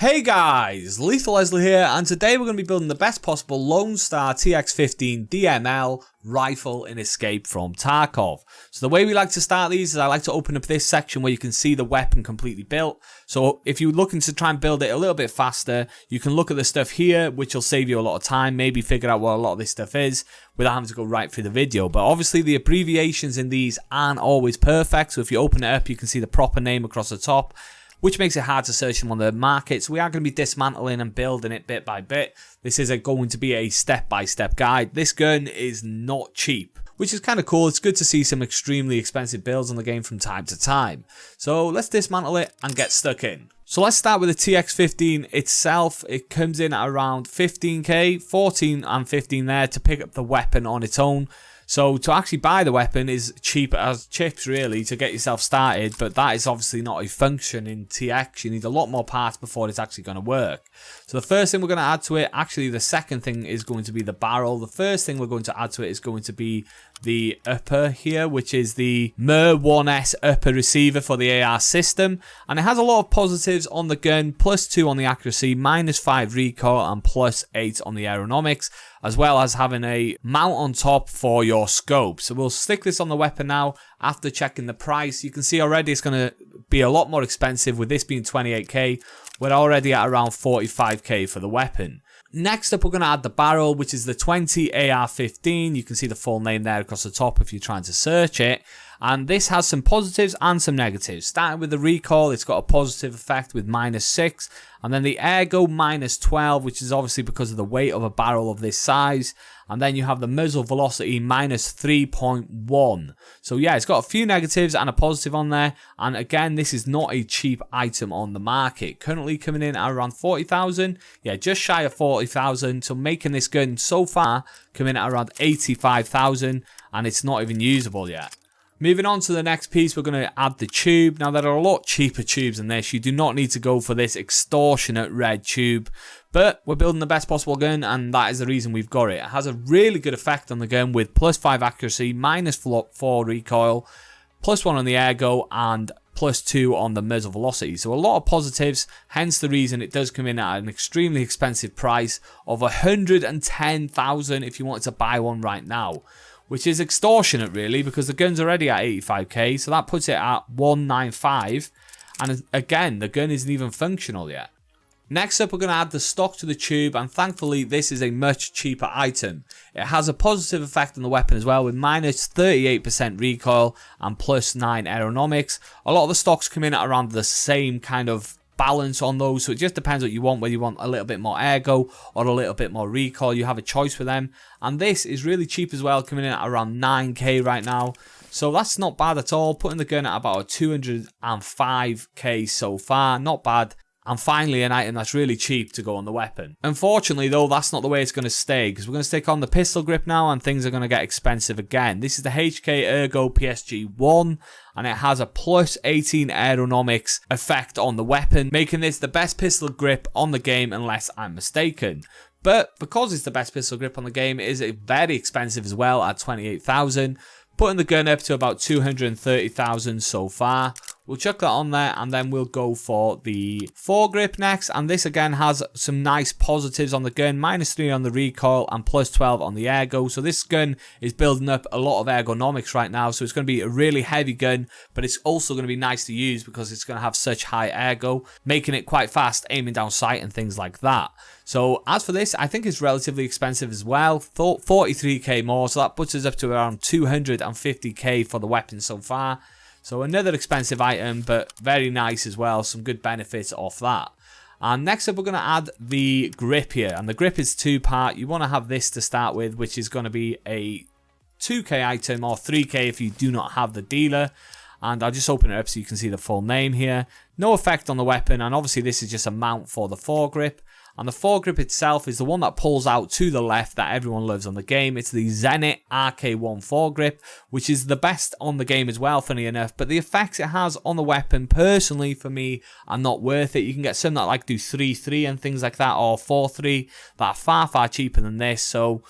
Hey guys, Lethal Leslie here, and today we're going to be building the best possible Lone Star TX-15 DML rifle in Escape From Tarkov. So the way we like to start these is I like to open up this section where you can see the weapon completely built. So if you're looking to try and build it a little bit faster, you can look at the stuff here, which will save you a lot of time, maybe figure out what a lot of this stuff is without having to go right through the video. But obviously the abbreviations in these aren't always perfect, so if you open it up you can see the proper name across the top, which makes it hard to search them on the market. So we are going to be dismantling and building it bit by bit. This is going to be a step-by-step guide. This gun is not cheap, which is kind of cool. It's good to see some extremely expensive builds on the game from time to time. So let's dismantle it and get stuck in. So let's start with the TX-15 itself. It comes in at around 15k, 14 and 15 there to pick up the weapon on its own. So to actually buy the weapon is cheap as chips really to get yourself started, but that is obviously not a function in TX. You need a lot more parts before it's actually going to work. So the first thing we're going to add to it, actually the second thing is going to be the barrel. The first thing we're going to add to it is going to be the upper here, which is the MER-1S upper receiver for the AR system, and it has a lot of positives on the gun, +2 on the accuracy, -5 recoil and +8 on the aerodynamics, as well as having a mount on top for your scope. So we'll stick this on the weapon now. After checking the price, you can see already it's going to be a lot more expensive. With this being 28k, we're already at around 45k for the weapon. Next up, we're going to add the barrel, which is the 20 AR-15. You can see the full name there across the top if you're trying to search it. And this has some positives and some negatives. Starting with the recoil, it's got a positive effect with -6. And then the ergo -12, which is obviously because of the weight of a barrel of this size. And then you have the muzzle velocity -3.1. So yeah, it's got a few negatives and a positive on there. And again, this is not a cheap item on the market. Currently coming in at around 40,000. Yeah, just shy of 40,000. So making this gun so far coming at around 85,000. And it's not even usable yet. Moving on to the next piece, we're going to add the tube. Now, there are a lot cheaper tubes than this. You do not need to go for this extortionate red tube. But we're building the best possible gun, and that is the reason we've got it. It has a really good effect on the gun with +5 accuracy, -4 recoil, +1 on the ergo, and +2 on the muzzle velocity. So a lot of positives, hence the reason it does come in at an extremely expensive price of 110,000 if you wanted to buy one right now. Which is extortionate really, because the gun's already at 85k, so that puts it at 195, and again, the gun isn't even functional yet. Next up, we're going to add the stock to the tube, and thankfully this is a much cheaper item. It has a positive effect on the weapon as well, with -38% recoil and +9 aerodynamics. A lot of the stocks come in at around the same kind of balance on those, so it just depends what you want, whether you want a little bit more ergo or a little bit more recoil. You have a choice for them, and this is really cheap as well, coming in at around 9k right now, so that's not bad at all, putting the gun at about 205k so far. Not bad. And finally, an item that's really cheap to go on the weapon. Unfortunately though, that's not the way it's going to stay, because we're going to stick on the pistol grip now, and things are going to get expensive again. This is the HK Ergo PSG-1, and it has a +18 aerodynamics effect on the weapon, making this the best pistol grip on the game unless I'm mistaken. But because it's the best pistol grip on the game, it is very expensive as well at 28,000, putting the gun up to about 230,000 so far. We'll chuck that on there, and then we'll go for the foregrip next, and this again has some nice positives on the gun, -3 on the recoil and +12 on the ergo. So this gun is building up a lot of ergonomics right now, so it's going to be a really heavy gun, but it's also going to be nice to use because it's going to have such high ergo, making it quite fast aiming down sight and things like that. So as for this, I think it's relatively expensive as well, 43k more, so that puts us up to around 250k for the weapon so far. So another expensive item, but very nice as well. Some good benefits off that. And next up, we're going to add the grip here. And the grip is 2-part. You want to have this to start with, which is going to be a 2k item or 3k if you do not have the dealer. And I'll just open it up so you can see the full name here. No effect on the weapon. And obviously, this is just a mount for the foregrip. And the foregrip itself is the one that pulls out to the left that everyone loves on the game. It's the Zenit RK1 foregrip, which is the best on the game as well, funny enough. But the effects it has on the weapon, personally, for me, are not worth it. You can get some that like do 3-3 and things like that, or 4-3, that are far, far cheaper than this. So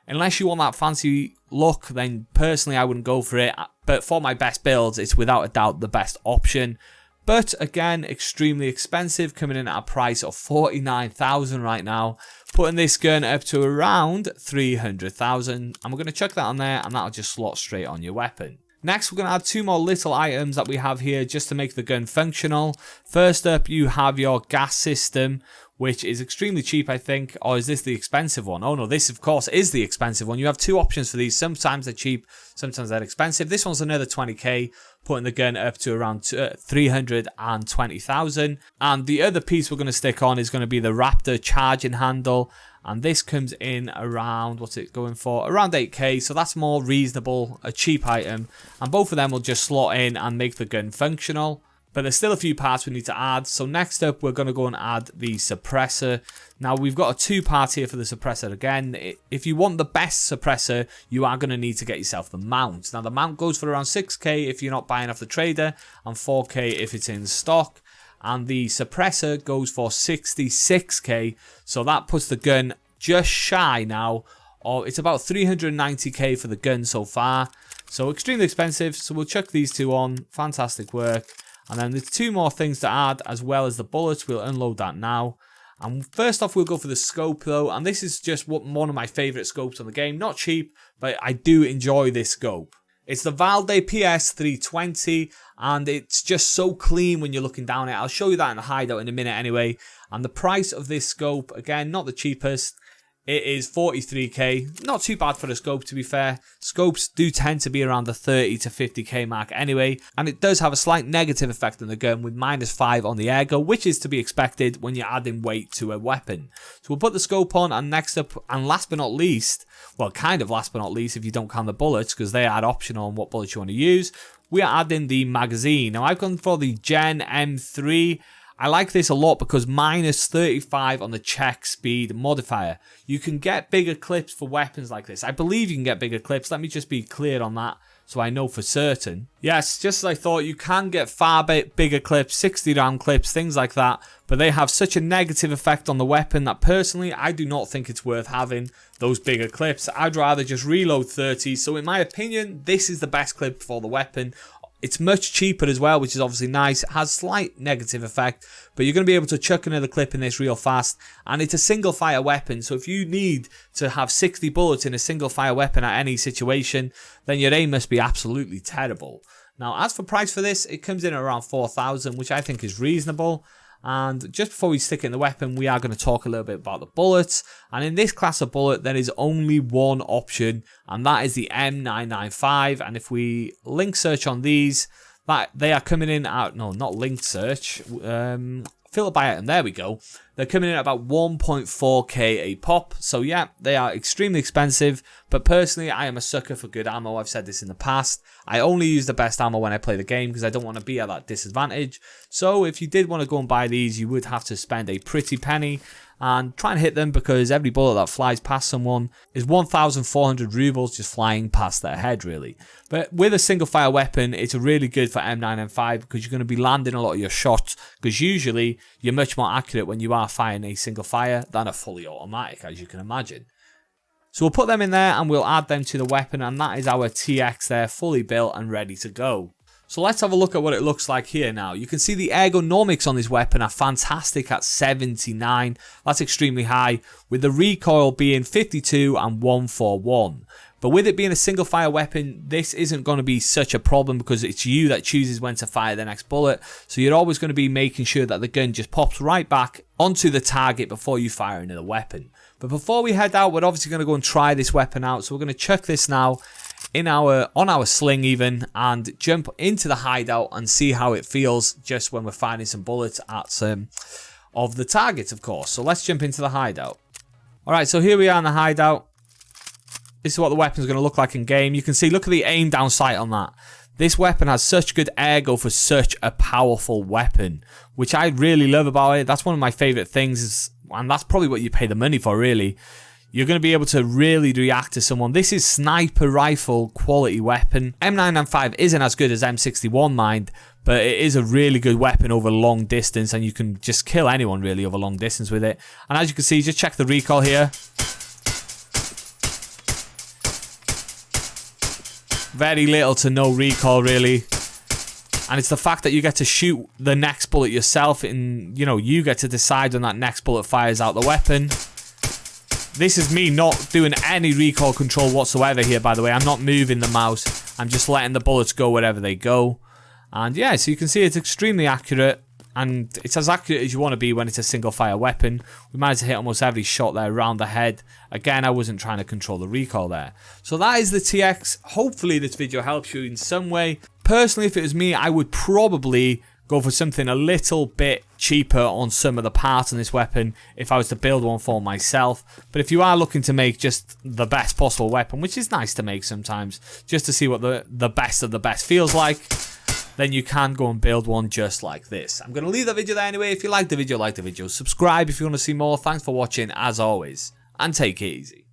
unless you want that fancy look, then personally I wouldn't go for it. But for my best builds, it's without a doubt the best option. But again, extremely expensive, coming in at a price of 49,000 right now, putting this gun up to around 300,000. And we're going to chuck that on there, and that'll just slot straight on your weapon. Next, we're going to add 2 more little items that we have here just to make the gun functional. First up, you have your gas system, which is extremely cheap, I think. Or is this the expensive one? Oh no, this of course is the expensive one. You have 2 options for these. Sometimes they're cheap, sometimes they're expensive. This one's another 20k, putting the gun up to around 320,000. And the other piece we're going to stick on is going to be the Raptor charging handle. And this comes in around, what's it going for? Around 8k, so that's more reasonable, a cheap item. And both of them will just slot in and make the gun functional. But there's still a few parts we need to add. So next up, we're going to go and add the suppressor. Now, we've got a 2-part here for the suppressor again. If you want the best suppressor, you are going to need to get yourself the mount. Now, the mount goes for around 6k if you're not buying off the trader, and 4k if it's in stock. And the suppressor goes for 66k, so that puts the gun just shy now. It's about 390k for the gun so far, so extremely expensive. So we'll chuck these 2 on. Fantastic work. And then there's 2 more things to add, as well as the bullets. We'll unload that now. And first off, we'll go for the scope though, and this is just one of my favorite scopes on the game. Not cheap, but I do enjoy this scope. It's the Valde PS320, and it's just so clean when you're looking down it. I'll show you that in the hideout in a minute anyway. And the price of this scope, again, not the cheapest. It is 43k. Not too bad for a scope, to be fair. Scopes do tend to be around the 30 to 50k mark anyway, and it does have a slight negative effect on the gun with -5 on the ergo, which is to be expected when you're adding weight to a weapon. So we'll put the scope on, and next up, and last but not least, well, kind of last but not least if you don't count the bullets, because they are optional on what bullets you want to use, we are adding the magazine. Now, I've gone for the Gen M3. I like this a lot because -35 on the check speed modifier. You can get bigger clips for weapons like this. I believe you can get bigger clips. Let me just be clear on that so I know for certain. Yes, just as I thought, you can get far bigger clips, 60 round clips, things like that. But they have such a negative effect on the weapon that personally, I do not think it's worth having those bigger clips. I'd rather just reload 30. So in my opinion, this is the best clip for the weapon. It's much cheaper as well, which is obviously nice. It has slight negative effect, but you're going to be able to chuck another clip in this real fast. And it's a single fire weapon, so if you need to have 60 bullets in a single fire weapon at any situation, then your aim must be absolutely terrible. Now, as for price for this, it comes in at around 4,000, which I think is reasonable. And just before we stick it in the weapon, we are going to talk a little bit about the bullets. And in this class of bullet, there is only one option, and that is the M995. And if we link search on these, that they are coming in at, no, not linked search, filter by item, there we go. They're coming in at about 1.4k a pop. So yeah, they are extremely expensive, but personally, I am a sucker for good ammo. I've said this in the past. I only use the best ammo when I play the game because I don't want to be at that disadvantage. So if you did want to go and buy these, you would have to spend a pretty penny and try and hit them, because every bullet that flies past someone is 1,400 rubles just flying past their head, really. But with a single fire weapon, it's really good for M995 because you're going to be landing a lot of your shots, because usually you're much more accurate when you are firing a single fire than a fully automatic, as you can imagine. So we'll put them in there and we'll add them to the weapon, and that is our TX there, fully built and ready to go. So let's have a look at what it looks like here now. You can see the ergonomics on this weapon are fantastic at 79. That's extremely high, with the recoil being 52 and 141. But with it being a single fire weapon, this isn't going to be such a problem because it's you that chooses when to fire the next bullet. So you're always going to be making sure that the gun just pops right back onto the target before you fire another weapon. But before we head out, we're obviously going to go and try this weapon out. So we're going to chuck this now on our sling even, and jump into the hideout and see how it feels just when we're firing some bullets at of the target, of course. So let's jump into the hideout. Alright, so here we are in the hideout. This is what the weapon's going to look like in game. You can see, look at the aim down sight on that. This weapon has such good ergo for such a powerful weapon, which I really love about it. That's one of my favorite things, and that's probably what you pay the money for, really. You're going to be able to really react to someone. This is sniper rifle quality weapon. M995 isn't as good as M61, mind, but it is a really good weapon over long distance, and you can just kill anyone really over long distance with it. And as you can see, just check the recoil here. Very little to no recoil, really. And it's the fact that you get to shoot the next bullet yourself, and you know, you get to decide when that next bullet fires out the weapon. This is me not doing any recoil control whatsoever here, by the way. I'm not moving the mouse. I'm just letting the bullets go wherever they go. And yeah, so you can see it's extremely accurate. And it's as accurate as you want to be when it's a single fire weapon. We managed to hit almost every shot there around the head. Again, I wasn't trying to control the recoil there. So that is the TX. Hopefully this video helps you in some way. Personally, if it was me, I would probably go for something a little bit cheaper on some of the parts on this weapon if I was to build one for myself. But if you are looking to make just the best possible weapon, which is nice to make sometimes, just to see what the best of the best feels like, then you can go and build one just like this. I'm going to leave that video there anyway. If you like the video, like the video. Subscribe if you want to see more. Thanks for watching as always, and take it easy.